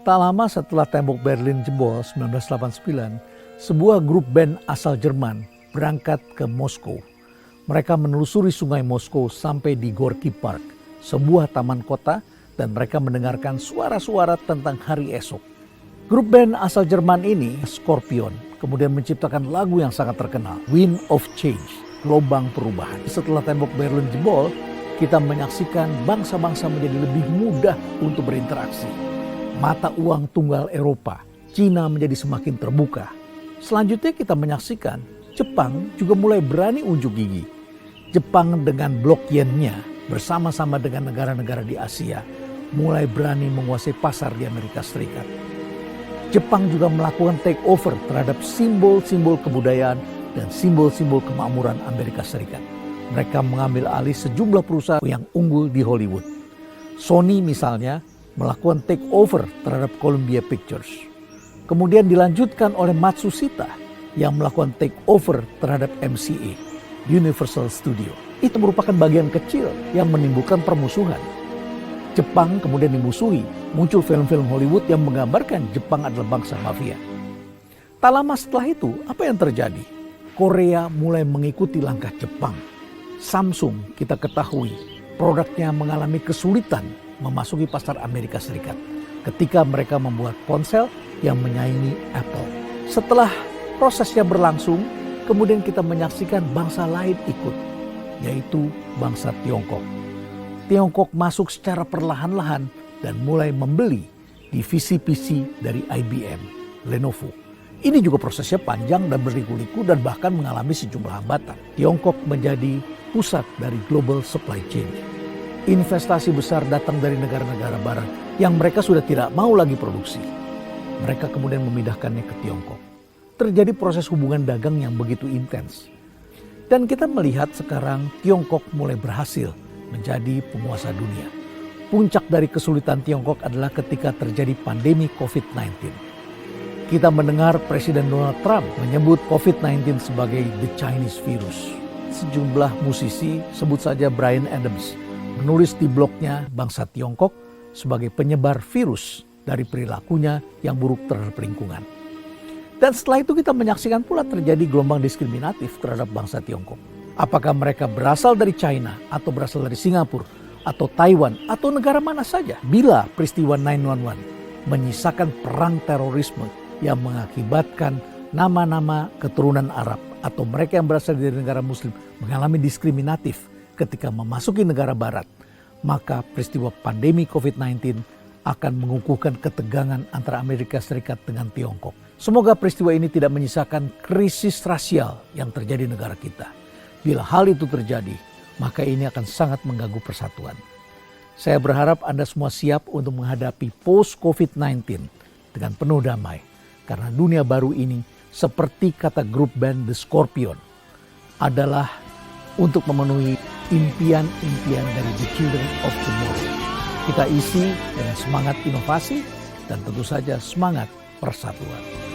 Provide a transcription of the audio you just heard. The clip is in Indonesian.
Tak lama setelah tembok Berlin jebol 1989, sebuah grup band asal Jerman berangkat ke Moskow. Mereka menelusuri sungai Moskow sampai di Gorky Park, sebuah taman kota, dan mereka mendengarkan suara-suara tentang hari esok. Grup band asal Jerman ini, Scorpion, kemudian menciptakan lagu yang sangat terkenal, Wind of Change, gelombang perubahan. Setelah tembok Berlin jebol, kita menyaksikan bangsa-bangsa menjadi lebih mudah untuk berinteraksi. Mata uang tunggal Eropa, Cina menjadi semakin terbuka. Selanjutnya kita menyaksikan Jepang juga mulai berani unjuk gigi. Jepang dengan blok yen-nya bersama-sama dengan negara-negara di Asia mulai berani menguasai pasar di Amerika Serikat. Jepang juga melakukan takeover terhadap simbol-simbol kebudayaan dan simbol-simbol kemakmuran Amerika Serikat. Mereka mengambil alih sejumlah perusahaan yang unggul di Hollywood. Sony misalnya melakukan takeover terhadap Columbia Pictures. Kemudian dilanjutkan oleh Matsushita yang melakukan takeover terhadap MCA, Universal Studio. Itu merupakan bagian kecil yang menimbulkan permusuhan. Jepang kemudian dimusuhi, muncul film-film Hollywood yang menggambarkan Jepang adalah bangsa mafia. Tak lama setelah itu, apa yang terjadi? Korea mulai mengikuti langkah Jepang. Samsung kita ketahui produknya mengalami kesulitan memasuki pasar Amerika Serikat ketika mereka membuat ponsel yang menyaingi Apple. Setelah prosesnya berlangsung, kemudian kita menyaksikan bangsa lain ikut, yaitu bangsa Tiongkok. Tiongkok masuk secara perlahan-lahan dan mulai membeli divisi PC dari IBM, Lenovo. Ini juga prosesnya panjang dan berliku-liku dan bahkan mengalami sejumlah hambatan. Tiongkok menjadi pusat dari global supply chain. Investasi besar datang dari negara-negara barat yang mereka sudah tidak mau lagi produksi. Mereka kemudian memindahkannya ke Tiongkok. Terjadi proses hubungan dagang yang begitu intens. Dan kita melihat sekarang Tiongkok mulai berhasil menjadi penguasa dunia. Puncak dari kesulitan Tiongkok adalah ketika terjadi pandemi COVID-19. Kita mendengar Presiden Donald Trump menyebut COVID-19 sebagai the Chinese virus. Sejumlah musisi, sebut saja Bryan Adams, menulis di blognya bangsa Tiongkok sebagai penyebar virus dari perilakunya yang buruk terhadap lingkungan. Dan setelah itu kita menyaksikan pula terjadi gelombang diskriminatif terhadap bangsa Tiongkok. Apakah mereka berasal dari China atau berasal dari Singapura atau Taiwan atau negara mana saja. Bila peristiwa 9/11 menyisakan perang terorisme yang mengakibatkan nama-nama keturunan Arab atau mereka yang berasal dari negara Muslim mengalami diskriminatif ketika memasuki negara barat, maka peristiwa pandemi COVID-19 akan mengukuhkan ketegangan antara Amerika Serikat dengan Tiongkok. Semoga peristiwa ini tidak menyisakan krisis rasial yang terjadi di negara kita. Bila hal itu terjadi, maka ini akan sangat mengganggu persatuan. Saya berharap Anda semua siap untuk menghadapi post-COVID-19 dengan penuh damai. Karena dunia baru ini, seperti kata grup band The Scorpion, adalah untuk memenuhi impian-impian dari the children of tomorrow. Kita isi dengan semangat inovasi dan tentu saja semangat persatuan.